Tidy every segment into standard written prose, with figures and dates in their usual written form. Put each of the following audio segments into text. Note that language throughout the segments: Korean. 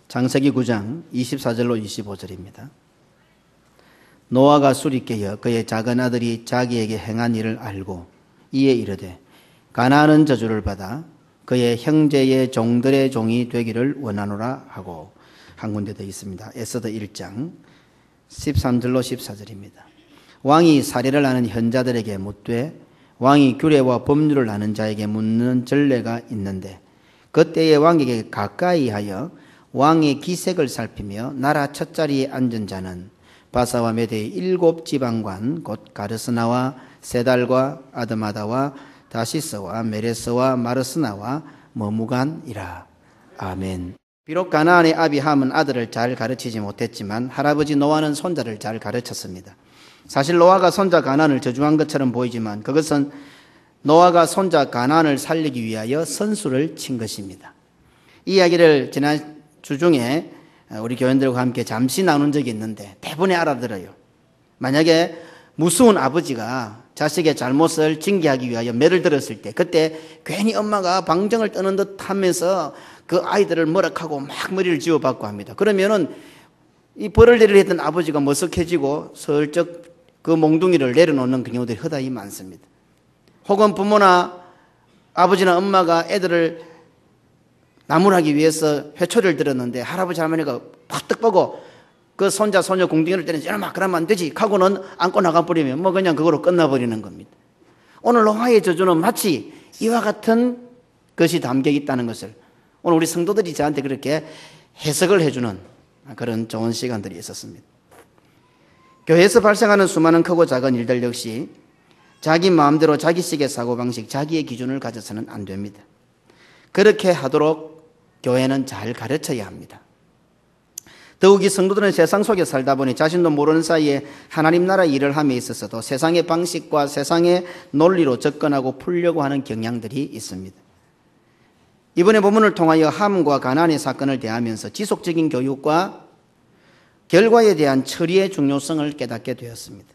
창세기 9장 24절로 25절입니다. 노아가 술이 깨어 그의 작은 아들이 자기에게 행한 일을 알고 이에 이르되 가나안은 저주를 받아 그의 형제의 종들의 종이 되기를 원하노라 하고 한 군데 더 있습니다. 에스더 1장 13절로 14절입니다. 왕이 사례를 아는 현자들에게 묻되 왕이 규례와 법률을 아는 자에게 묻는 전례가 있는데 그때에 왕에게 가까이 하여 왕의 기색을 살피며 나라 첫자리에 앉은 자는 바사와 메대의 7 지방관 곧 가르스나와 세달과 아드마다와 다시스와 메레스와 마르스나와 머무간이라. 아멘. 비록 가나안의 아비 함은 아들을 잘 가르치지 못했지만 할아버지 노아는 손자를 잘 가르쳤습니다. 사실 노아가 손자 가나안을 저주한 것처럼 보이지만 그것은 노아가 손자 가나안을 살리기 위하여 선수를 친 것입니다. 이 이야기를 지난 주 중에 우리 교인들과 함께 잠시 나눈 적이 있는데 대부분이 알아들어요. 만약에 무서운 아버지가 자식의 잘못을 징계하기 위하여 매를 들었을 때 그때 괜히 엄마가 방정을 떠는 듯 하면서 그 아이들을 머락하고 막 머리를 쥐어박고 합니다. 그러면은 이 벌을 내리려 했던 아버지가 머쓱해지고 슬쩍 그 몽둥이를 내려놓는 경우들이 허다히 많습니다. 혹은 부모나 아버지나 엄마가 애들을 나무라기 위해서 회초리를 들었는데 할아버지 할머니가 팍떡 보고 그 손자 손녀 공둥이를 때리는지 막 그러면 안 되지 하고는 안고 나가버리면 뭐 그냥 그거로 끝나버리는 겁니다. 오늘 노아의 저주는 마치 이와 같은 것이 담겨 있다는 것을 오늘 우리 성도들이 저한테 그렇게 해석을 해주는 그런 좋은 시간들이 있었습니다. 교회에서 발생하는 수많은 크고 작은 일들 역시 자기 마음대로 자기식의 사고방식, 자기의 기준을 가져서는 안 됩니다. 그렇게 하도록 교회는 잘 가르쳐야 합니다. 더욱이 성도들은 세상 속에 살다 보니 자신도 모르는 사이에 하나님 나라 일을 함에 있어서도 세상의 방식과 세상의 논리로 접근하고 풀려고 하는 경향들이 있습니다. 이번에 본문을 통하여 함과 가나안의 사건을 대하면서 지속적인 교육과 결과에 대한 처리의 중요성을 깨닫게 되었습니다.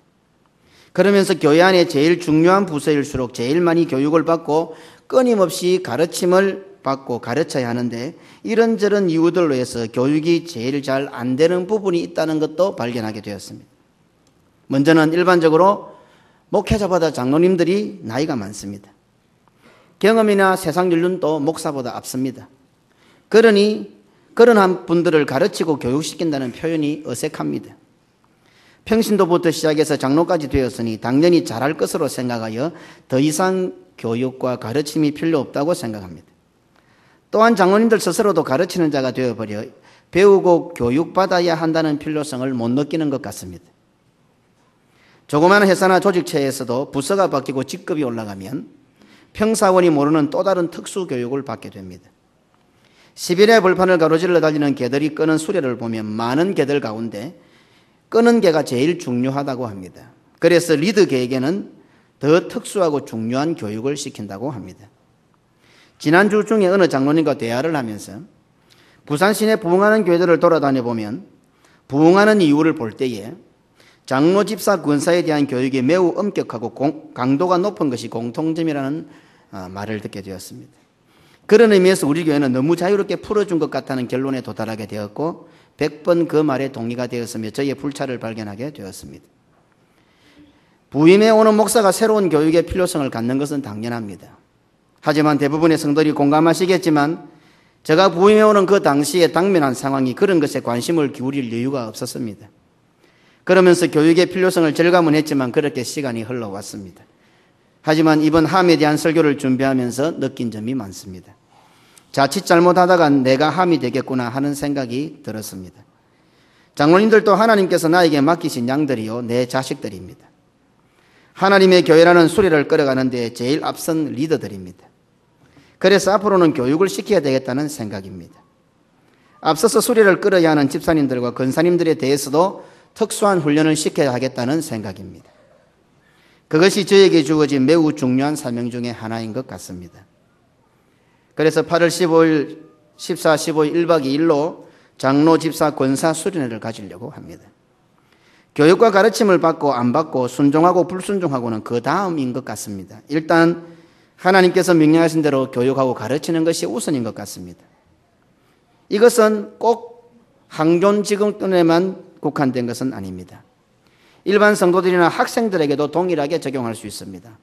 그러면서 교회 안에 제일 중요한 부서일수록 제일 많이 교육을 받고 끊임없이 가르침을 받고 가르쳐야 하는데 이런저런 이유들로 해서 교육이 제일 잘 안 되는 부분이 있다는 것도 발견하게 되었습니다. 먼저는 일반적으로 목회자보다 장로님들이 나이가 많습니다. 경험이나 세상 연륜도 목사보다 앞섭니다. 그러니 그런 분들을 가르치고 교육시킨다는 표현이 어색합니다. 평신도부터 시작해서 장로까지 되었으니 당연히 잘할 것으로 생각하여 더 이상 교육과 가르침이 필요 없다고 생각합니다. 또한 장로님들 스스로도 가르치는 자가 되어버려 배우고 교육받아야 한다는 필요성을 못 느끼는 것 같습니다. 조그마한 회사나 조직체에서도 부서가 바뀌고 직급이 올라가면 평사원이 모르는 또 다른 특수교육을 받게 됩니다. 시베리아 벌판을 가로질러 달리는 개들이 끄는 수레를 보면 많은 개들 가운데 끄는 개가 제일 중요하다고 합니다. 그래서 리더계에게는 더 특수하고 중요한 교육을 시킨다고 합니다. 지난주 중에 어느 장로님과 대화를 하면서 부산 시내 부흥하는 교회들을 돌아다녀 보면 부흥하는 이유를 볼 때에 장로 집사 권사에 대한 교육이 매우 엄격하고 강도가 높은 것이 공통점이라는 말을 듣게 되었습니다. 그런 의미에서 우리 교회는 너무 자유롭게 풀어준 것 같다는 결론에 도달하게 되었고 100번 그 말에 동의가 되었으며 저희의 불찰을 발견하게 되었습니다. 부임해 오는 목사가 새로운 교육의 필요성을 갖는 것은 당연합니다. 하지만 대부분의 성도들이 공감하시겠지만 제가 부임해 오는 그 당시에 당면한 상황이 그런 것에 관심을 기울일 여유가 없었습니다. 그러면서 교육의 필요성을 절감은 했지만 그렇게 시간이 흘러왔습니다. 하지만 이번 함에 대한 설교를 준비하면서 느낀 점이 많습니다. 자칫 잘못하다가 내가 함이 되겠구나 하는 생각이 들었습니다. 장로님들도 하나님께서 나에게 맡기신 양들이요 내 자식들입니다. 하나님의 교회라는 수레를 끌어가는 데 제일 앞선 리더들입니다. 그래서 앞으로는 교육을 시켜야 되겠다는 생각입니다. 앞서서 수레를 끌어야 하는 집사님들과 권사님들에 대해서도 특수한 훈련을 시켜야 하겠다는 생각입니다. 그것이 저에게 주어진 매우 중요한 사명 중에 하나인 것 같습니다. 그래서 8월 15일, 14, 15일 1박 2일로 장로, 집사, 권사 수련회를 가지려고 합니다. 교육과 가르침을 받고 안 받고 순종하고 불순종하고는 그 다음인 것 같습니다. 일단 하나님께서 명령하신 대로 교육하고 가르치는 것이 우선인 것 같습니다. 이것은 꼭 항존 직원에만 국한된 것은 아닙니다. 일반 성도들이나 학생들에게도 동일하게 적용할 수 있습니다.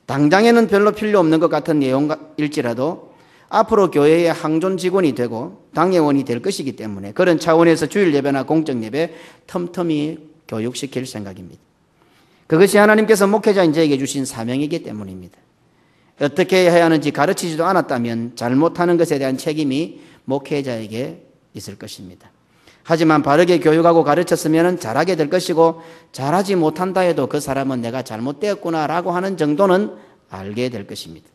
당장에는 별로 필요 없는 것 같은 내용일지라도 앞으로 교회의 항존 직원이 되고 당회원이 될 것이기 때문에 그런 차원에서 주일 예배나 공적 예배 틈틈이 교육시킬 생각입니다. 그것이 하나님께서 목회자 인재에게 주신 사명이기 때문입니다. 어떻게 해야 하는지 가르치지도 않았다면 잘못하는 것에 대한 책임이 목회자에게 있을 것입니다. 하지만 바르게 교육하고 가르쳤으면 잘하게 될 것이고 잘하지 못한다 해도 그 사람은 내가 잘못되었구나라고 하는 정도는 알게 될 것입니다.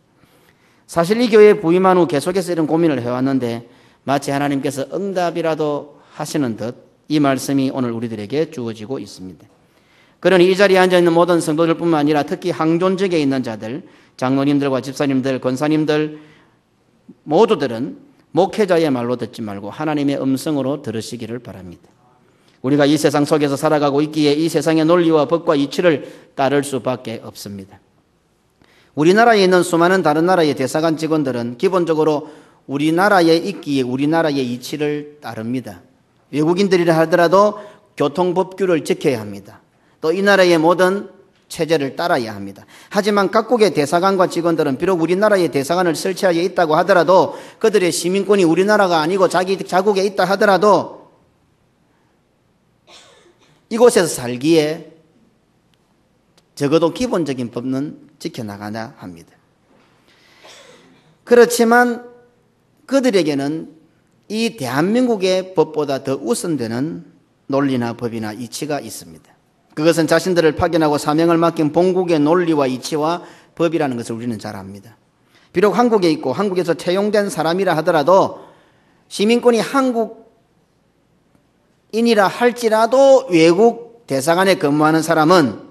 사실 이 교회에 부임한 후 계속해서 이런 고민을 해왔는데 마치 하나님께서 응답이라도 하시는 듯 이 말씀이 오늘 우리들에게 주어지고 있습니다. 그러니 이 자리에 앉아있는 모든 성도들뿐만 아니라 특히 항존직에 있는 자들, 장로님들과 집사님들, 권사님들 모두들은 목회자의 말로 듣지 말고 하나님의 음성으로 들으시기를 바랍니다. 우리가 이 세상 속에서 살아가고 있기에 이 세상의 논리와 법과 이치를 따를 수밖에 없습니다. 우리나라에 있는 수많은 다른 나라의 대사관 직원들은 기본적으로 우리나라에 있기에 우리나라의 이치를 따릅니다. 외국인들이라 하더라도 교통법규를 지켜야 합니다. 또 이 나라의 모든 체제를 따라야 합니다. 하지만 각국의 대사관과 직원들은 비록 우리나라의 대사관을 설치하여 있다고 하더라도 그들의 시민권이 우리나라가 아니고 자기 자국에 있다 하더라도 이곳에서 살기에 적어도 기본적인 법은 지켜나가야 합니다. 그렇지만 그들에게는 이 대한민국의 법보다 더 우선되는 논리나 법이나 이치가 있습니다. 그것은 자신들을 파견하고 사명을 맡긴 본국의 논리와 이치와 법이라는 것을 우리는 잘 압니다. 비록 한국에 있고 한국에서 채용된 사람이라 하더라도 시민권이 한국인이라 할지라도 외국 대사관에 근무하는 사람은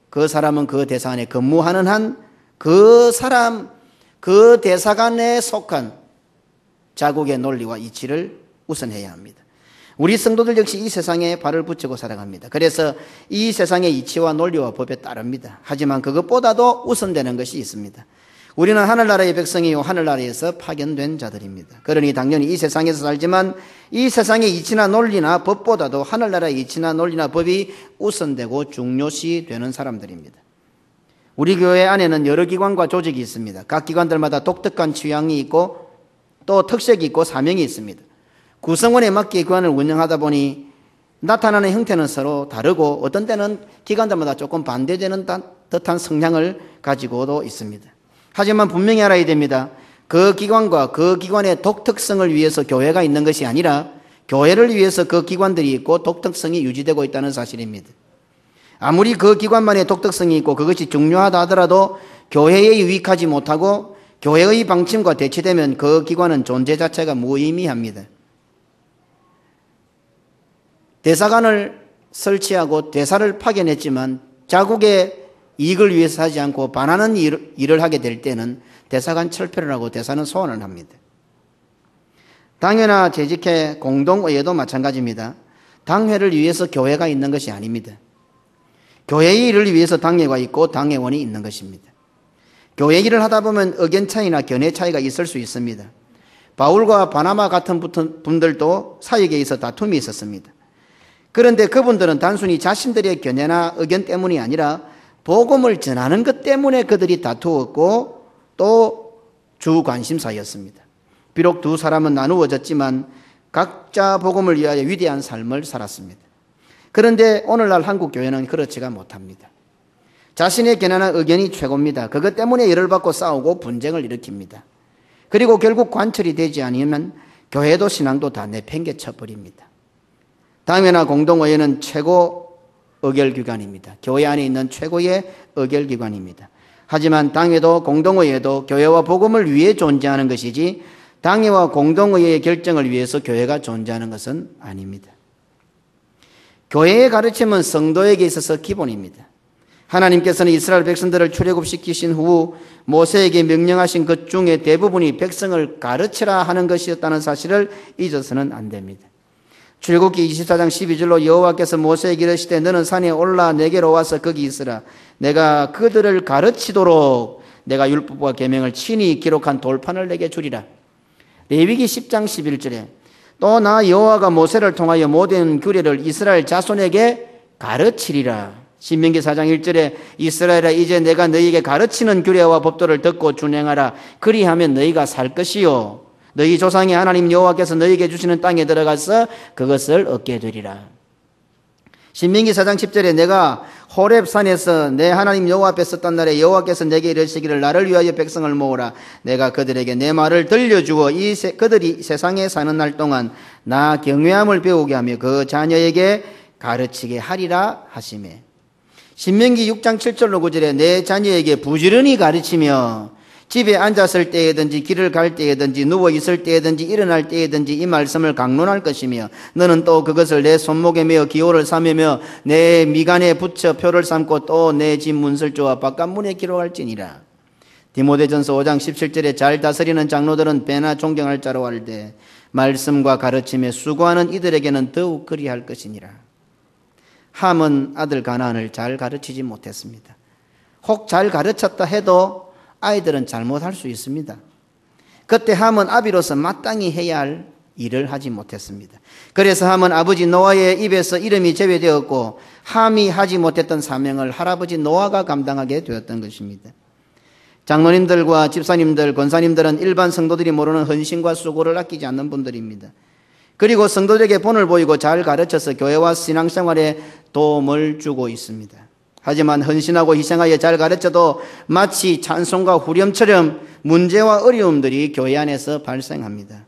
그 대사관에 근무하는 한 그 대사관에 속한 자국의 논리와 이치를 우선해야 합니다. 우리 성도들 역시 이 세상에 발을 붙이고 살아갑니다. 그래서 이 세상의 이치와 논리와 법에 따릅니다. 하지만 그것보다도 우선되는 것이 있습니다. 우리는 하늘나라의 백성이요 하늘나라에서 파견된 자들입니다. 그러니 당연히 이 세상에서 살지만 이 세상의 이치나 논리나 법보다도 하늘나라의 이치나 논리나 법이 우선되고 중요시 되는 사람들입니다. 우리 교회 안에는 여러 기관과 조직이 있습니다. 각 기관들마다 독특한 취향이 있고 또 특색이 있고 사명이 있습니다. 구성원에 맞게 기관을 운영하다 보니 나타나는 형태는 서로 다르고 어떤 때는 기관들마다 조금 반대되는 듯한 성향을 가지고도 있습니다. 하지만 분명히 알아야 됩니다. 그 기관과 그 기관의 독특성을 위해서 교회가 있는 것이 아니라 교회를 위해서 그 기관들이 있고 독특성이 유지되고 있다는 사실입니다. 아무리 그 기관만의 독특성이 있고 그것이 중요하다 하더라도 교회에 유익하지 못하고 교회의 방침과 대치되면 그 기관은 존재 자체가 무의미합니다. 대사관을 설치하고 대사를 파견했지만 자국의 이익을 위해서 하지 않고 반하는 일을 하게 될 때는 대사관 철폐를 하고 대사는 소환을 합니다. 당회나 재직회, 공동의회도 마찬가지입니다. 당회를 위해서 교회가 있는 것이 아닙니다. 교회의 일을 위해서 당회가 있고 당회원이 있는 것입니다. 교회 일을 하다 보면 의견 차이나 견해 차이가 있을 수 있습니다. 바울과 바나바 같은 분들도 사역에 있어 다툼이 있었습니다. 그런데 그분들은 단순히 자신들의 견해나 의견 때문이 아니라 복음을 전하는 것 때문에 그들이 다투었고 또 주 관심사였습니다. 비록 두 사람은 나누어졌지만 각자 복음을 위하여 위대한 삶을 살았습니다. 그런데 오늘날 한국 교회는 그렇지가 못합니다. 자신의 견해나 의견이 최고입니다. 그것 때문에 열을 받고 싸우고 분쟁을 일으킵니다. 그리고 결국 관철이 되지 않으면 교회도 신앙도 다 내팽개쳐 버립니다. 당회나 공동의회는 최고 의결기관입니다. 교회 안에 있는 최고의 의결기관입니다. 하지만 당회도 공동의회도 교회와 복음을 위해 존재하는 것이지 당회와 공동의회의 결정을 위해서 교회가 존재하는 것은 아닙니다. 교회의 가르침은 성도에게 있어서 기본입니다. 하나님께서는 이스라엘 백성들을 출애굽시키신 후 모세에게 명령하신 것 중에 대부분이 백성을 가르치라 하는 것이었다는 사실을 잊어서는 안 됩니다. 출애굽기 24장 12절로 여호와께서 모세에게 이르시되 너는 산에 올라 내게로 와서 거기 있으라. 내가 그들을 가르치도록 내가 율법과 계명을 친히 기록한 돌판을 내게 주리라. 레위기 10장 11절에 또 나 여호와가 모세를 통하여 모든 규례를 이스라엘 자손에게 가르치리라. 신명기 4장 1절에 이스라엘아 이제 내가 너희에게 가르치는 규례와 법도를 듣고 준행하라. 그리하면 너희가 살 것이요 너희 조상의 하나님 여호와께서 너희에게 주시는 땅에 들어가서 그것을 얻게 되리라. 신명기 4장 10절에 내가 호렙산에서 내 하나님 여호와 앞에 섰던 날에 여호와께서 내게 이르시기를 나를 위하여 백성을 모으라. 내가 그들에게 내 말을 들려주어 그들이 세상에 사는 날 동안 나 경외함을 배우게 하며 그 자녀에게 가르치게 하리라 하시매. 신명기 6장 7절로 9절에 내 자녀에게 부지런히 가르치며 집에 앉았을 때에든지 길을 갈 때에든지 누워 있을 때에든지 일어날 때에든지 이 말씀을 강론할 것이며 너는 또 그것을 내 손목에 메어 기호를 삼으며 내 미간에 붙여 표를 삼고 또 내 집 문설주와 바깥문에 기록할지니라. 디모데전서 5장 17절에 잘 다스리는 장로들은 배나 존경할 자로 알되 말씀과 가르침에 수고하는 이들에게는 더욱 그리할 것이니라. 함은 아들 가나안을 잘 가르치지 못했습니다. 혹 잘 가르쳤다 해도 아이들은 잘못할 수 있습니다. 그때 함은 아비로서 마땅히 해야 할 일을 하지 못했습니다. 그래서 함은 아버지 노아의 입에서 이름이 제외되었고 함이 하지 못했던 사명을 할아버지 노아가 감당하게 되었던 것입니다. 장로님들과 집사님들, 권사님들은 일반 성도들이 모르는 헌신과 수고를 아끼지 않는 분들입니다. 그리고 성도들에게 본을 보이고 잘 가르쳐서 교회와 신앙생활에 도움을 주고 있습니다. 하지만 헌신하고 희생하여 잘 가르쳐도 마치 찬송과 후렴처럼 문제와 어려움들이 교회 안에서 발생합니다.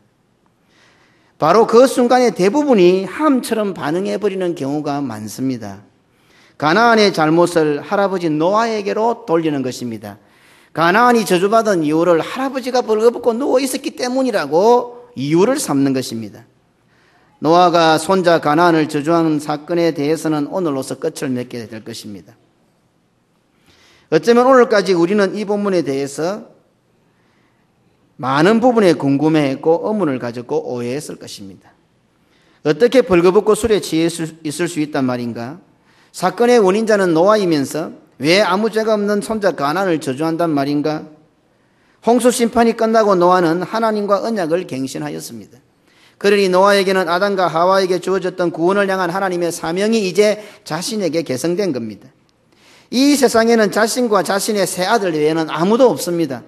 바로 그 순간에 대부분이 함처럼 반응해버리는 경우가 많습니다. 가나안의 잘못을 할아버지 노아에게로 돌리는 것입니다. 가나안이 저주받은 이유를 할아버지가 벌거벗고 누워있었기 때문이라고 이유를 삼는 것입니다. 노아가 손자 가나안을 저주한 사건에 대해서는 오늘로서 끝을 맺게 될 것입니다. 어쩌면 오늘까지 우리는 이 본문에 대해서 많은 부분에 궁금해했고 의문을 가졌고 오해했을 것입니다. 어떻게 벌거벗고 술에 취해 있을 수 있단 말인가? 사건의 원인자는 노아이면서 왜 아무 죄가 없는 손자 가나안을 저주한단 말인가? 홍수 심판이 끝나고 노아는 하나님과 언약을 갱신하였습니다. 그러니 노아에게는 아담과 하와에게 주어졌던 구원을 향한 하나님의 사명이 이제 자신에게 계승된 겁니다. 이 세상에는 자신과 자신의 세 아들 외에는 아무도 없습니다.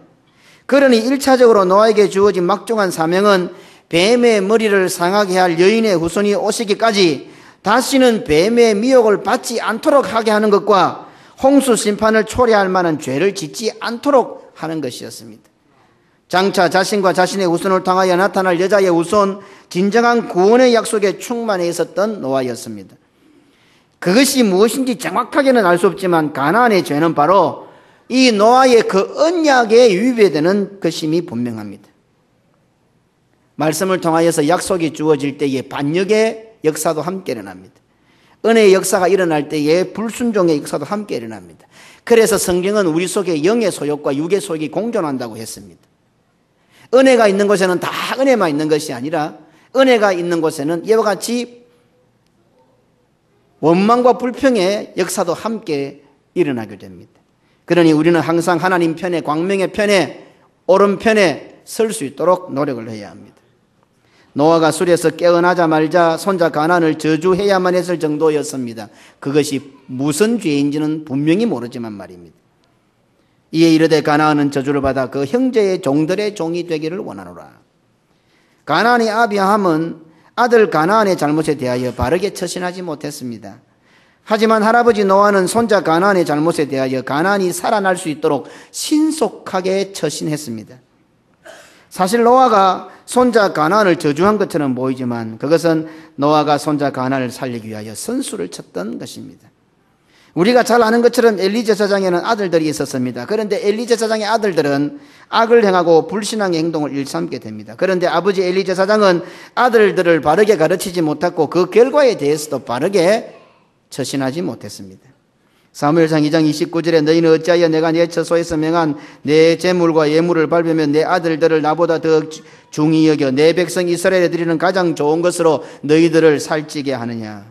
그러니 1차적으로 노아에게 주어진 막중한 사명은 뱀의 머리를 상하게 할 여인의 후손이 오시기까지 다시는 뱀의 미혹을 받지 않도록 하게 하는 것과 홍수 심판을 초래할 만한 죄를 짓지 않도록 하는 것이었습니다. 장차 자신과 자신의 후손을 통하여 나타날 여자의 후손, 진정한 구원의 약속에 충만해 있었던 노아였습니다. 그것이 무엇인지 정확하게는 알 수 없지만 가나안의 죄는 바로 이 노아의 그 언약에 위배되는 것임이 분명합니다. 말씀을 통하여서 약속이 주어질 때에 반역의 역사도 함께 일어납니다. 은혜의 역사가 일어날 때에 불순종의 역사도 함께 일어납니다. 그래서 성경은 우리 속에 영의 소욕과 육의 소욕이 공존한다고 했습니다. 은혜가 있는 곳에는 다 은혜만 있는 것이 아니라 은혜가 있는 곳에는 이와 같이 원망과 불평의 역사도 함께 일어나게 됩니다. 그러니 우리는 항상 하나님 편에, 광명의 편에, 옳은 편에 설 수 있도록 노력을 해야 합니다. 노아가 술에서 깨어나자마자 손자 가나안을 저주해야만 했을 정도였습니다. 그것이 무슨 죄인지는 분명히 모르지만 말입니다. 이에 이르되 가나안은 저주를 받아 그 형제의 종들의 종이 되기를 원하노라. 가나안의 아비 함은 아들 가나안의 잘못에 대하여 바르게 처신하지 못했습니다. 하지만 할아버지 노아는 손자 가나안의 잘못에 대하여 가나안이 살아날 수 있도록 신속하게 처신했습니다. 사실 노아가 손자 가나안을 저주한 것처럼 보이지만 그것은 노아가 손자 가나안을 살리기 위하여 선수를 쳤던 것입니다. 우리가 잘 아는 것처럼 엘리 제사장에는 아들들이 있었습니다. 그런데 엘리 제사장의 아들들은 악을 행하고 불신앙의 행동을 일삼게 됩니다. 그런데 아버지 엘리 제사장은 아들들을 바르게 가르치지 못했고 그 결과에 대해서도 바르게 처신하지 못했습니다. 사무엘상 2장 29절에 너희는 어찌하여 내가 내 처소에서 명한 내 제물과 예물을 밟으며 내 아들들을 나보다 더 중히 여겨 내 백성 이스라엘에 드리는 가장 좋은 것으로 너희들을 살찌게 하느냐.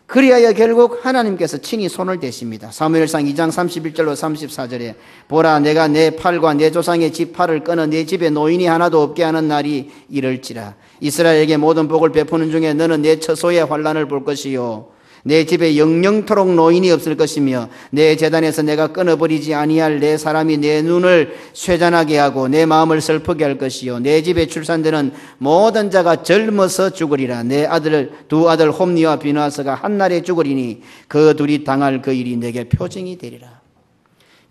그리하여 결국 하나님께서 친히 손을 대십니다. 사무엘상 2장 31절로 34절에 보라, 내가 내 팔과 내 조상의 지팔을 끊어 내 집에 노인이 하나도 없게 하는 날이 이를지라. 이스라엘에게 모든 복을 베푸는 중에 너는 내 처소의 환난을 볼 것이요 내 집에 영영토록 노인이 없을 것이며 내 제단에서 내가 끊어버리지 아니할 내 사람이 내 눈을 쇠잔하게 하고 내 마음을 슬프게 할 것이요 내 집에 출산되는 모든 자가 젊어서 죽으리라. 내 두 아들 홈니와 비누아스가 한날에 죽으리니 그 둘이 당할 그 일이 내게 표징이 되리라.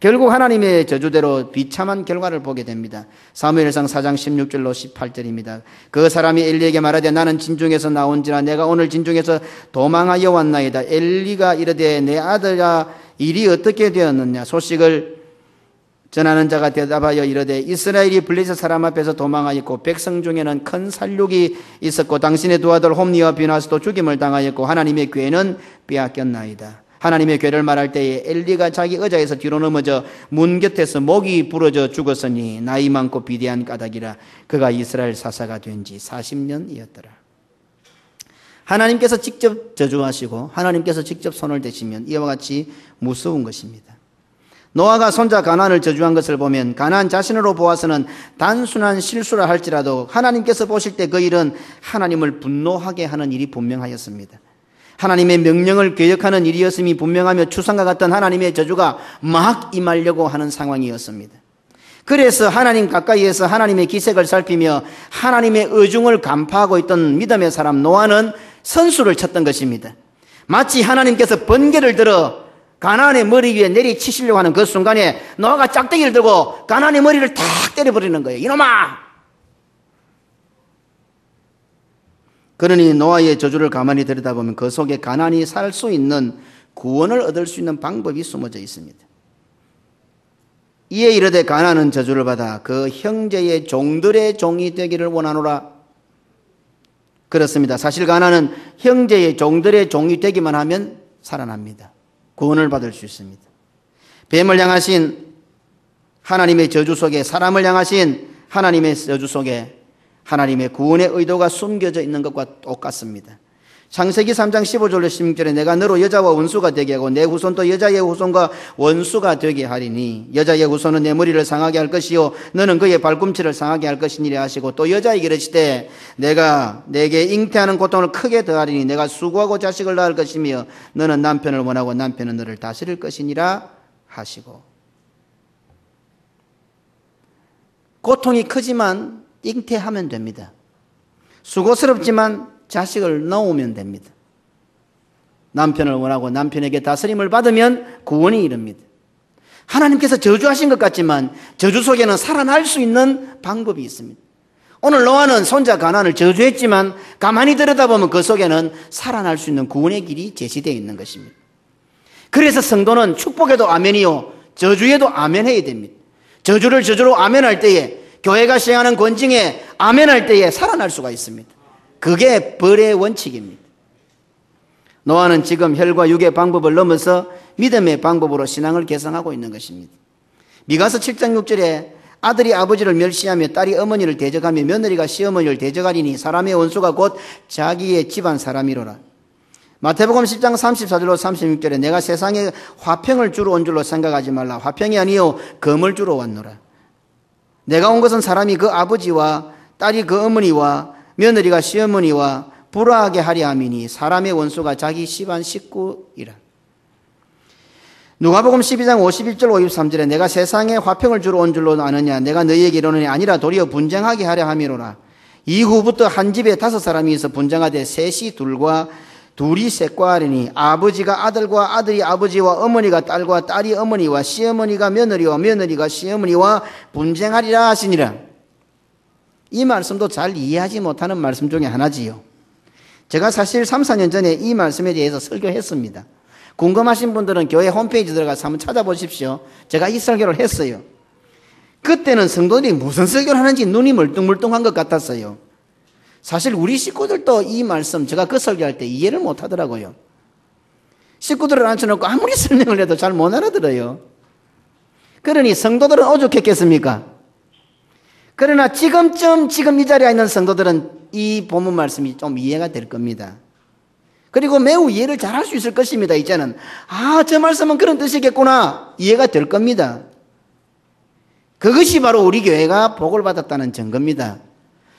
결국 하나님의 저주대로 비참한 결과를 보게 됩니다. 사무엘상 4장 16절로 18절입니다. 그 사람이 엘리에게 말하되 나는 진중에서 나온지라 내가 오늘 진중에서 도망하여 왔나이다. 엘리가 이르되 내 아들아 일이 어떻게 되었느냐. 소식을 전하는 자가 대답하여 이르되 이스라엘이 블레셋 사람 앞에서 도망하였고 백성 중에는 큰 살육이 있었고 당신의 두 아들 홈니와 비누아스도 죽임을 당하였고 하나님의 궤는 빼앗겼나이다. 하나님의 궤를 말할 때에 엘리가 자기 의자에서 뒤로 넘어져 문 곁에서 목이 부러져 죽었으니 나이 많고 비대한 까닭이라. 그가 이스라엘 사사가 된 지 40년이었더라. 하나님께서 직접 저주하시고 하나님께서 직접 손을 대시면 이와 같이 무서운 것입니다. 노아가 손자 가나안을 저주한 것을 보면 가나안 자신으로 보아서는 단순한 실수라 할지라도 하나님께서 보실 때 그 일은 하나님을 분노하게 하는 일이 분명하였습니다. 하나님의 명령을 개혁하는 일이었음이 분명하며 추상과 같은 하나님의 저주가 막 임하려고 하는 상황이었습니다. 그래서 하나님 가까이에서 하나님의 기색을 살피며 하나님의 의중을 간파하고 있던 믿음의 사람 노아는 선수를 쳤던 것입니다. 마치 하나님께서 번개를 들어 가나안의 머리 위에 내리치시려고 하는 그 순간에 노아가 짝대기를 들고 가나안의 머리를 탁 때려버리는 거예요. 이놈아! 그러니 노아의 저주를 가만히 들여다보면 그 속에 가나안이 살 수 있는 구원을 얻을 수 있는 방법이 숨어져 있습니다. 이에 이르되 가나안은 저주를 받아 그 형제의 종들의 종이 되기를 원하노라. 그렇습니다. 사실 가나안은 형제의 종들의 종이 되기만 하면 살아납니다. 구원을 받을 수 있습니다. 뱀을 향하신 하나님의 저주 속에 사람을 향하신 하나님의 저주 속에 하나님의 구원의 의도가 숨겨져 있는 것과 똑같습니다. 창세기 3장 15절로 16절에 내가 너로 여자와 원수가 되게 하고 내 후손도 여자의 후손과 원수가 되게 하리니 여자의 후손은 내 머리를 상하게 할 것이요 너는 그의 발꿈치를 상하게 할 것이니라 하시고 또 여자에게 이르시되 내가 내게 잉태하는 고통을 크게 더하리니 내가 수고하고 자식을 낳을 것이며 너는 남편을 원하고 남편은 너를 다스릴 것이니라 하시고. 고통이 크지만 잉태하면 됩니다. 수고스럽지만 자식을 낳으면 됩니다. 남편을 원하고 남편에게 다스림을 받으면 구원이 이릅니다. 하나님께서 저주하신 것 같지만 저주 속에는 살아날 수 있는 방법이 있습니다. 오늘 노아는 손자 가나안을 저주했지만 가만히 들여다보면 그 속에는 살아날 수 있는 구원의 길이 제시되어 있는 것입니다. 그래서 성도는 축복에도 아멘이요 저주에도 아멘해야 됩니다. 저주를 저주로 아멘할 때에 교회가 시행하는 권징에 아멘할 때에 살아날 수가 있습니다. 그게 벌의 원칙입니다. 노아는 지금 혈과 육의 방법을 넘어서 믿음의 방법으로 신앙을 개성하고 있는 것입니다. 미가서 7장 6절에 아들이 아버지를 멸시하며 딸이 어머니를 대적하며 며느리가 시어머니를 대적하리니 사람의 원수가 곧 자기의 집안 사람이로라. 마태복음 10장 34절로 36절에 내가 세상에 화평을 주러 온 줄로 생각하지 말라. 화평이 아니요 검을 주러 왔노라. 내가 온 것은 사람이 그 아버지와 딸이 그 어머니와 며느리가 시어머니와 불화하게 하려 함이니 사람의 원수가 자기 집안 식구이라. 누가복음 12장 51절 53절에 내가 세상에 화평을 주러 온 줄로 아느냐 내가 너희에게 이르노니 아니라 도리어 분쟁하게 하려 함이로라. 이후부터 한 집에 5사람이 있어 분쟁하되 셋이 둘과 둘이 셋과 하리니 아버지가 아들과 아들이 아버지와 어머니가 딸과 딸이 어머니와 시어머니가 며느리와 며느리가 시어머니와 분쟁하리라 하시니라. 이 말씀도 잘 이해하지 못하는 말씀 중에 하나지요. 제가 사실 3, 4년 전에 이 말씀에 대해서 설교했습니다. 궁금하신 분들은 교회 홈페이지 들어가서 한번 찾아보십시오. 제가 이 설교를 했어요. 그때는 성도들이 무슨 설교를 하는지 눈이 멀뚱멀뚱한 것 같았어요. 사실 우리 식구들도 이 말씀 제가 그 설교할 때 이해를 못하더라고요. 식구들을 앉혀놓고 아무리 설명을 해도 잘 못 알아들어요. 그러니 성도들은 오죽했겠습니까? 그러나 지금 이 자리에 있는 성도들은 이 본문 말씀이 좀 이해가 될 겁니다. 그리고 매우 이해를 잘할 수 있을 것입니다. 이제는 저 말씀은 그런 뜻이겠구나 이해가 될 겁니다. 그것이 바로 우리 교회가 복을 받았다는 증거입니다.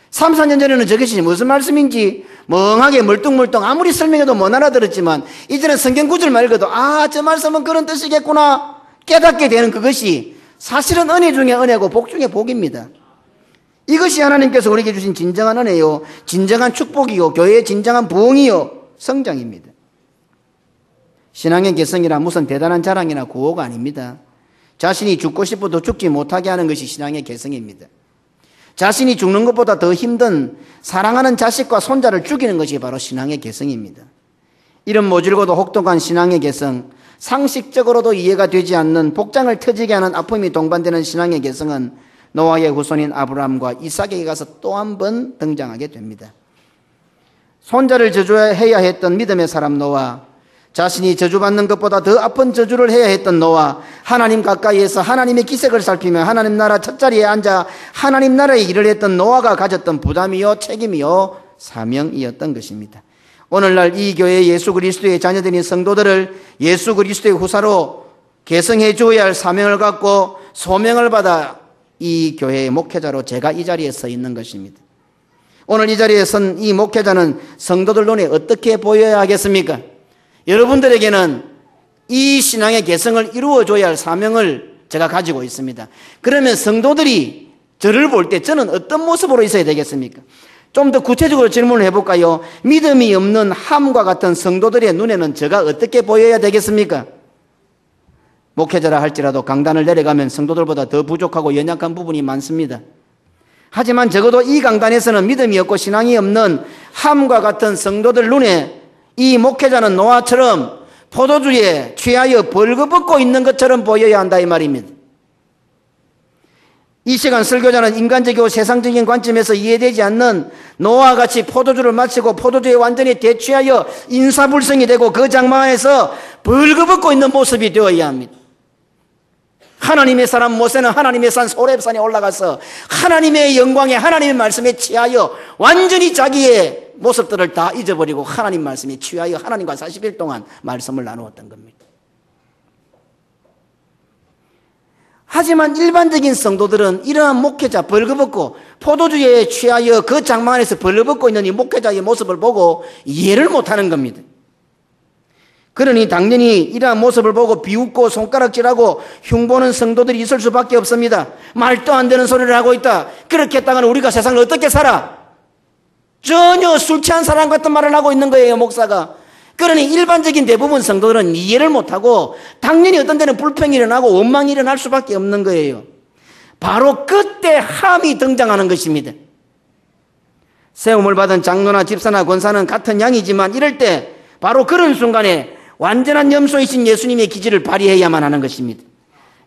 3, 4년 전에는 저것이 무슨 말씀인지 멍하게 멀뚱멀뚱 아무리 설명해도 못 알아들었지만 이제는 성경 구절 읽어도 저 말씀은 그런 뜻이겠구나 깨닫게 되는 그것이 사실은 은혜 중에 은혜고 복 중에 복입니다. 이것이 하나님께서 우리에게 주신 진정한 은혜요, 진정한 축복이요, 교회의 진정한 부흥이요, 성장입니다. 신앙의 개성이란 무슨 대단한 자랑이나 구호가 아닙니다. 자신이 죽고 싶어도 죽지 못하게 하는 것이 신앙의 개성입니다. 자신이 죽는 것보다 더 힘든 사랑하는 자식과 손자를 죽이는 것이 바로 신앙의 개성입니다. 이런 모질고도 혹독한 신앙의 개성, 상식적으로도 이해가 되지 않는 복장을 터지게 하는 아픔이 동반되는 신앙의 개성은 노아의 후손인 아브라함과 이삭에게 가서 또 한 번 등장하게 됩니다. 손자를 저주해야 했던 믿음의 사람 노아, 자신이 저주받는 것보다 더 아픈 저주를 해야 했던 노아, 하나님 가까이에서 하나님의 기색을 살피며 하나님 나라 첫자리에 앉아 하나님 나라의 일을 했던 노아가 가졌던 부담이요, 책임이요, 사명이었던 것입니다. 오늘날 이 교회 예수 그리스도의 자녀들인 성도들을 예수 그리스도의 후사로 계승해 주어야 할 사명을 갖고 소명을 받아 이 교회의 목회자로 제가 이 자리에 서 있는 것입니다. 오늘 이 자리에 선 이 목회자는 성도들 눈에 어떻게 보여야 하겠습니까? 여러분들에게는 이 신앙의 개성을 이루어줘야 할 사명을 제가 가지고 있습니다. 그러면 성도들이 저를 볼 때 저는 어떤 모습으로 있어야 되겠습니까? 좀 더 구체적으로 질문을 해볼까요? 믿음이 없는 함과 같은 성도들의 눈에는 제가 어떻게 보여야 되겠습니까? 목회자라 할지라도 강단을 내려가면 성도들보다 더 부족하고 연약한 부분이 많습니다. 하지만 적어도 이 강단에서는 믿음이 없고 신앙이 없는 함과 같은 성도들 눈에 이 목회자는 노아처럼 포도주에 취하여 벌거벗고 있는 것처럼 보여야 한다 이 말입니다. 이 시간 설교자는 인간적이고 세상적인 관점에서 이해되지 않는 노아와 같이 포도주를 마시고 포도주에 완전히 대취하여 인사불성이 되고 그 장막에서 벌거벗고 있는 모습이 되어야 합니다. 하나님의 사람 모세는 하나님의 산 호렙산에 올라가서 하나님의 영광에 하나님의 말씀에 취하여 완전히 자기의 모습들을 다 잊어버리고 하나님 말씀에 취하여 하나님과 40일 동안 말씀을 나누었던 겁니다. 하지만 일반적인 성도들은 이러한 목회자 벌거벗고 포도주에 취하여 그 장막 안에서 벌거벗고 있는 이 목회자의 모습을 보고 이해를 못하는 겁니다. 그러니 당연히 이러한 모습을 보고 비웃고 손가락질하고 흉보는 성도들이 있을 수밖에 없습니다. 말도 안 되는 소리를 하고 있다. 그렇게 했다가는 우리가 세상을 어떻게 살아? 전혀 술 취한 사람 같은 말을 하고 있는 거예요, 목사가. 그러니 일반적인 대부분 성도들은 이해를 못하고 당연히 어떤 데는 불평이 일어나고 원망이 일어날 수밖에 없는 거예요. 바로 그때 함이 등장하는 것입니다. 세움을 받은 장로나 집사나 권사는 같은 양이지만 이럴 때 바로 그런 순간에 완전한 염소이신 예수님의 기질을 발휘해야만 하는 것입니다.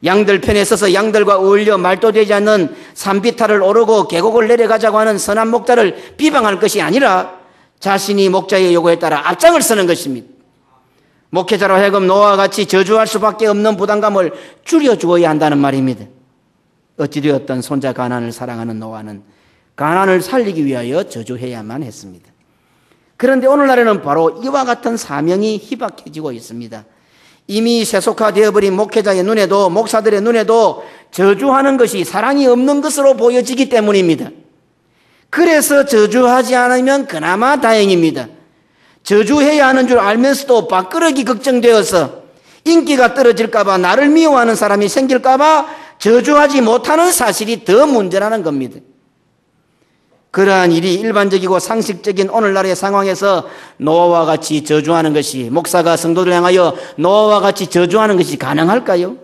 양들 편에 서서 양들과 어울려 말도 되지 않는 산비탈을 오르고 계곡을 내려가자고 하는 선한 목자를 비방할 것이 아니라 자신이 목자의 요구에 따라 앞장을 서는 것입니다. 목회자로 하여금 노아와 같이 저주할 수밖에 없는 부담감을 줄여주어야 한다는 말입니다. 어찌되었든 손자 가나안을 사랑하는 노아는 가나안을 살리기 위하여 저주해야만 했습니다. 그런데 오늘날에는 바로 이와 같은 사명이 희박해지고 있습니다. 이미 세속화되어버린 목회자의 눈에도 목사들의 눈에도 저주하는 것이 사랑이 없는 것으로 보여지기 때문입니다. 그래서 저주하지 않으면 그나마 다행입니다. 저주해야 하는 줄 알면서도 밥그릇이 걱정되어서 인기가 떨어질까봐 나를 미워하는 사람이 생길까봐 저주하지 못하는 사실이 더 문제라는 겁니다. 그러한 일이 일반적이고 상식적인 오늘날의 상황에서 노아와 같이 저주하는 것이, 목사가 성도들 향하여 노아와 같이 저주하는 것이 가능할까요?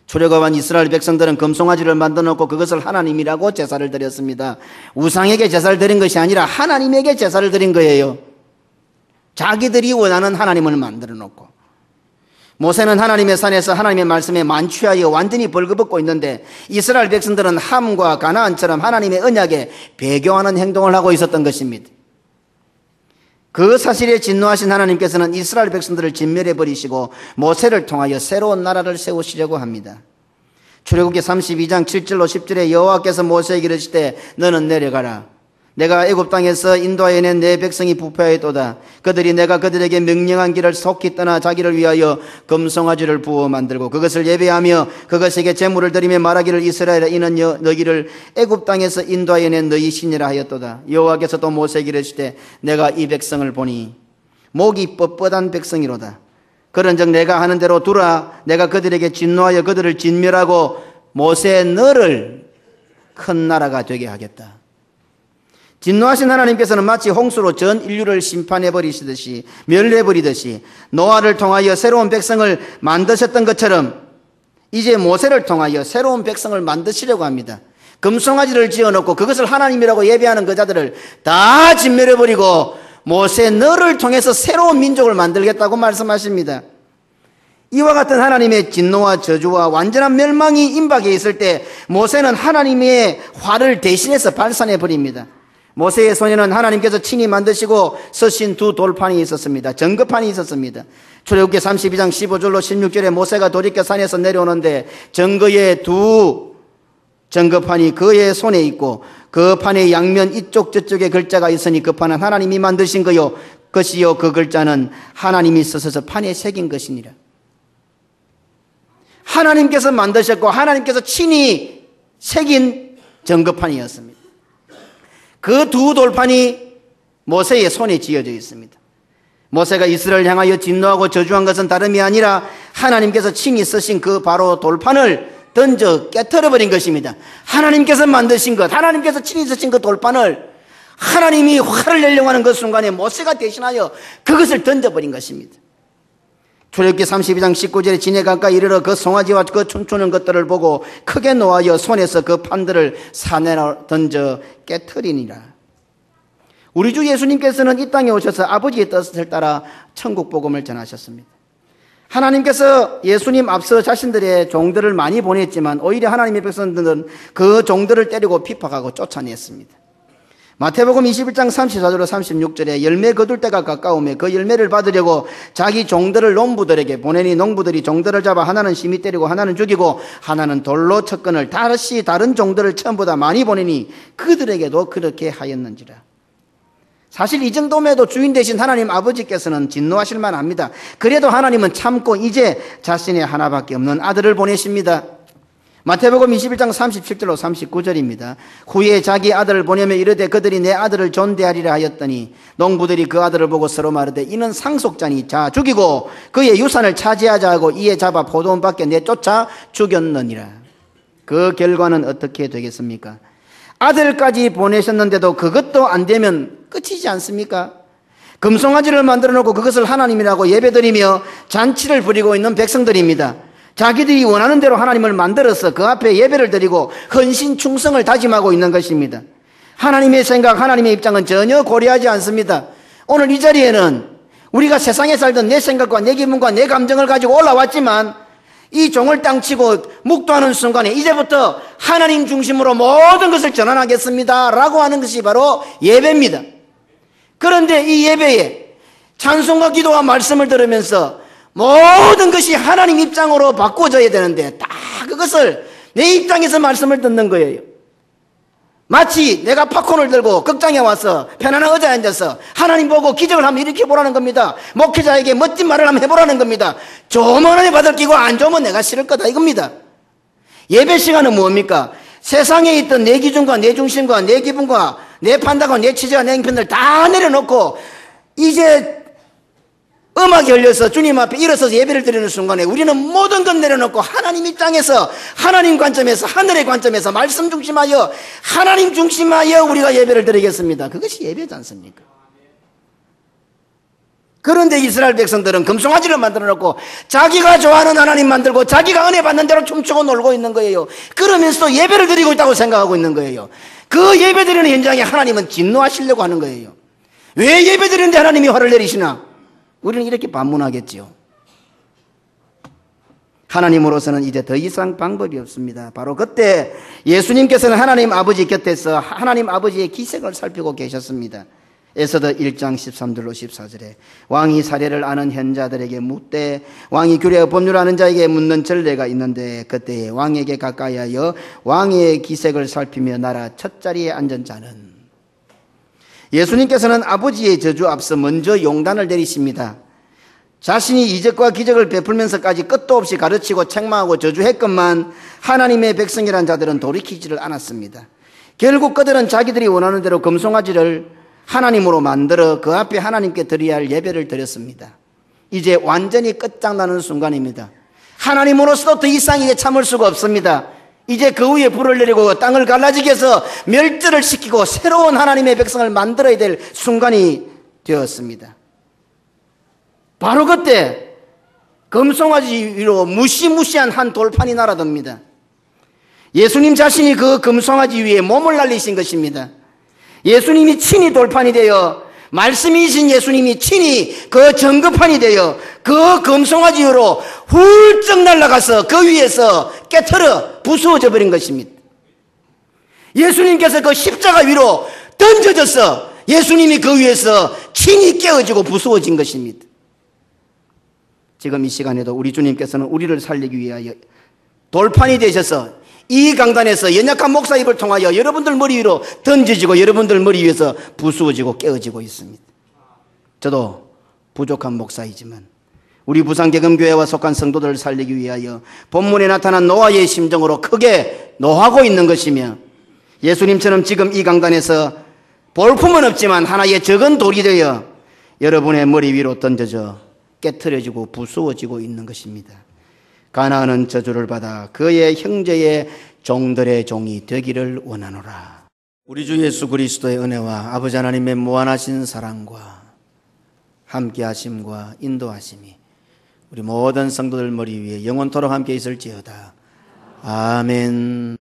출애굽한 이스라엘 백성들은 금송아지를 만들어 놓고 그것을 하나님이라고 제사를 드렸습니다. 우상에게 제사를 드린 것이 아니라 하나님에게 제사를 드린 거예요. 자기들이 원하는 하나님을 만들어 놓고. 모세는 하나님의 산에서 하나님의 말씀에 만취하여 완전히 벌거벗고 있는데 이스라엘 백성들은 함과 가나안처럼 하나님의 언약에 배교하는 행동을 하고 있었던 것입니다. 그 사실에 진노하신 하나님께서는 이스라엘 백성들을 진멸해 버리시고 모세를 통하여 새로운 나라를 세우시려고 합니다. 출애굽기 32장 7절로 10절에 여호와께서 모세에게 이르시되 너는 내려가라. 내가 애굽 땅에서 인도하여 낸 내 백성이 부패하였도다. 그들이 내가 그들에게 명령한 길을 속히 떠나 자기를 위하여 금송아지를 부어 만들고 그것을 예배하며 그것에게 제물을 드리며 말하기를 이스라엘아 이는 너희를 애굽 땅에서 인도하여 낸 너희 신이라 하였도다. 여호와께서 또 모세에게 이르시되 내가 이 백성을 보니 목이 뻣뻣한 백성이로다. 그런즉 내가 하는 대로 두라. 내가 그들에게 진노하여 그들을 진멸하고 모세 너를 큰 나라가 되게 하겠다. 진노하신 하나님께서는 마치 홍수로 전 인류를 심판해버리시듯이 멸해버리듯이 노아를 통하여 새로운 백성을 만드셨던 것처럼 이제 모세를 통하여 새로운 백성을 만드시려고 합니다. 금송아지를 지어놓고 그것을 하나님이라고 예배하는 그 자들을 다 진멸해버리고 모세 너를 통해서 새로운 민족을 만들겠다고 말씀하십니다. 이와 같은 하나님의 진노와 저주와 완전한 멸망이 임박해 있을 때 모세는 하나님의 화를 대신해서 발산해버립니다. 모세의 손에는 하나님께서 친히 만드시고 쓰신 두 돌판이 있었습니다. 정거판이 있었습니다. 출애굽기 32장 15절로 16절에 모세가 돌이켜 산에서 내려오는데 정거의 두 정거판이 그의 손에 있고 그 판의 양면 이쪽 저쪽에 글자가 있으니 그 판은 하나님이 만드신 것이요 그 글자는 하나님이 쓰셔서 판에 새긴 것이니라. 하나님께서 만드셨고 하나님께서 친히 새긴 정거판이었습니다. 그 두 돌판이 모세의 손에 쥐어져 있습니다. 모세가 이스라엘을 향하여 진노하고 저주한 것은 다름이 아니라 하나님께서 친히 쓰신 그 바로 돌판을 던져 깨트려버린 것입니다. 하나님께서 만드신 것, 하나님께서 친히 쓰신 그 돌판을 하나님이 화를 내려고 하는 그 순간에 모세가 대신하여 그것을 던져버린 것입니다. 출애굽기 32장 19절에 진에 가까이 이르러 그 송아지와 그 춤추는 것들을 보고 크게 노하여 손에서 그 판들을 산에로 던져 깨트리니라. 우리 주 예수님께서는 이 땅에 오셔서 아버지의 뜻을 따라 천국 복음을 전하셨습니다. 하나님께서 예수님 앞서 자신들의 종들을 많이 보냈지만 오히려 하나님의 백성들은 그 종들을 때리고 핍박하고 쫓아냈습니다. 마태복음 21장 34절로 36절에 열매 거둘 때가 가까우며 그 열매를 받으려고 자기 종들을 농부들에게 보내니 농부들이 종들을 잡아 하나는 심히 때리고 하나는 죽이고 하나는 돌로 쳤거늘 다시 다른 종들을 처음보다 많이 보내니 그들에게도 그렇게 하였는지라. 사실 이 정도면도 주인 되신 하나님 아버지께서는 진노하실 만합니다. 그래도 하나님은 참고 이제 자신의 하나밖에 없는 아들을 보내십니다. 마태복음 21장 37절로 39절입니다. 후에 자기 아들을 보내며 이르되 그들이 내 아들을 존대하리라 하였더니 농부들이 그 아들을 보고 서로 마르되 이는 상속자니 자 죽이고 그의 유산을 차지하자 하고 이에 잡아 포도원 밖에 내쫓아 죽였느니라. 그 결과는 어떻게 되겠습니까? 아들까지 보내셨는데도 그것도 안 되면 끝이지 않습니까? 금송아지를 만들어 놓고 그것을 하나님이라고 예배드리며 잔치를 부리고 있는 백성들입니다. 자기들이 원하는 대로 하나님을 만들어서 그 앞에 예배를 드리고 헌신 충성을 다짐하고 있는 것입니다. 하나님의 생각, 하나님의 입장은 전혀 고려하지 않습니다. 오늘 이 자리에는 우리가 세상에 살던 내 생각과 내 기분과 내 감정을 가지고 올라왔지만 이 종을 땅치고 묵도하는 순간에 이제부터 하나님 중심으로 모든 것을 전환하겠습니다 라고 하는 것이 바로 예배입니다. 그런데 이 예배에 찬송과 기도와 말씀을 들으면서 모든 것이 하나님 입장으로 바꿔져야 되는데 다 그것을 내 입장에서 말씀을 듣는 거예요. 마치 내가 팝콘을 들고 극장에 와서 편안한 의자에 앉아서 하나님 보고 기적을 한번 일으켜보라는 겁니다. 목회자에게 멋진 말을 한번 해보라는 겁니다. 좋으면 하나님 받을 끼고 안 좋으면 내가 싫을 거다 이겁니다. 예배 시간은 뭡니까? 세상에 있던 내 기준과 내 중심과 내 기분과 내 판단과 내 취지와 내 행편들 다 내려놓고 이제 음악이 열려서 주님 앞에 일어서서 예배를 드리는 순간에 우리는 모든 것 내려놓고 하나님 입장에서 하나님 관점에서 하늘의 관점에서 말씀 중심하여 하나님 중심하여 우리가 예배를 드리겠습니다. 그것이 예배지 않습니까? 그런데 이스라엘 백성들은 금송아지를 만들어 놓고 자기가 좋아하는 하나님 만들고 자기가 은혜 받는 대로 춤추고 놀고 있는 거예요. 그러면서도 예배를 드리고 있다고 생각하고 있는 거예요. 그 예배 드리는 현장에 하나님은 진노하시려고 하는 거예요. 왜 예배 드리는데 하나님이 화를 내리시나? 우리는 이렇게 반문하겠지요. 하나님으로서는 이제 더 이상 방법이 없습니다. 바로 그때 예수님께서는 하나님 아버지 곁에서 하나님 아버지의 기색을 살피고 계셨습니다. 에서더 1장 13절로 14절에 왕이 사례를 아는 현자들에게 묻되 왕이 규례와 법률을 아는 자에게 묻는 전례가 있는데 그때 왕에게 가까이하여 왕의 기색을 살피며 나라 첫 자리에 앉은 자는 예수님께서는 아버지의 저주 앞서 먼저 용단을 내리십니다. 자신이 이적과 기적을 베풀면서까지 끝도 없이 가르치고 책망하고 저주했건만 하나님의 백성이란 자들은 돌이키지를 않았습니다. 결국 그들은 자기들이 원하는 대로 금송아지를 하나님으로 만들어 그 앞에 하나님께 드려야 할 예배를 드렸습니다. 이제 완전히 끝장나는 순간입니다. 하나님으로서도 더 이상 이제 참을 수가 없습니다. 이제 그 위에 불을 내리고 땅을 갈라지게 해서 멸절을 시키고 새로운 하나님의 백성을 만들어야 될 순간이 되었습니다. 바로 그때 금송아지 위로 무시무시한 한 돌판이 날아듭니다. 예수님 자신이 그 금송아지 위에 몸을 날리신 것입니다. 예수님이 친히 돌판이 되어 말씀이신 예수님이 친히 그 전급판이 되어 그 금송아지 위로 훌쩍 날아가서 그 위에서 깨트려 부수어져 버린 것입니다. 예수님께서 그 십자가 위로 던져져서 예수님이 그 위에서 친히 깨어지고 부수어진 것입니다. 지금 이 시간에도 우리 주님께서는 우리를 살리기 위하여 돌판이 되셔서 이 강단에서 연약한 목사 입을 통하여 여러분들 머리 위로 던져지고 여러분들 머리 위에서 부수어지고 깨어지고 있습니다. 저도 부족한 목사이지만 우리 부산개금교회와 속한 성도들을 살리기 위하여 본문에 나타난 노아의 심정으로 크게 노하고 있는 것이며 예수님처럼 지금 이 강단에서 볼품은 없지만 하나의 적은 돌이 되어 여러분의 머리 위로 던져져 깨트려지고 부수어지고 있는 것입니다. 가나안은 저주를 받아 그의 형제의 종들의 종이 되기를 원하노라. 우리 주 예수 그리스도의 은혜와 아버지 하나님의 무한하신 사랑과 함께하심과 인도하심이 우리 모든 성도들 머리 위에 영원토록 함께 있을지어다. 아멘.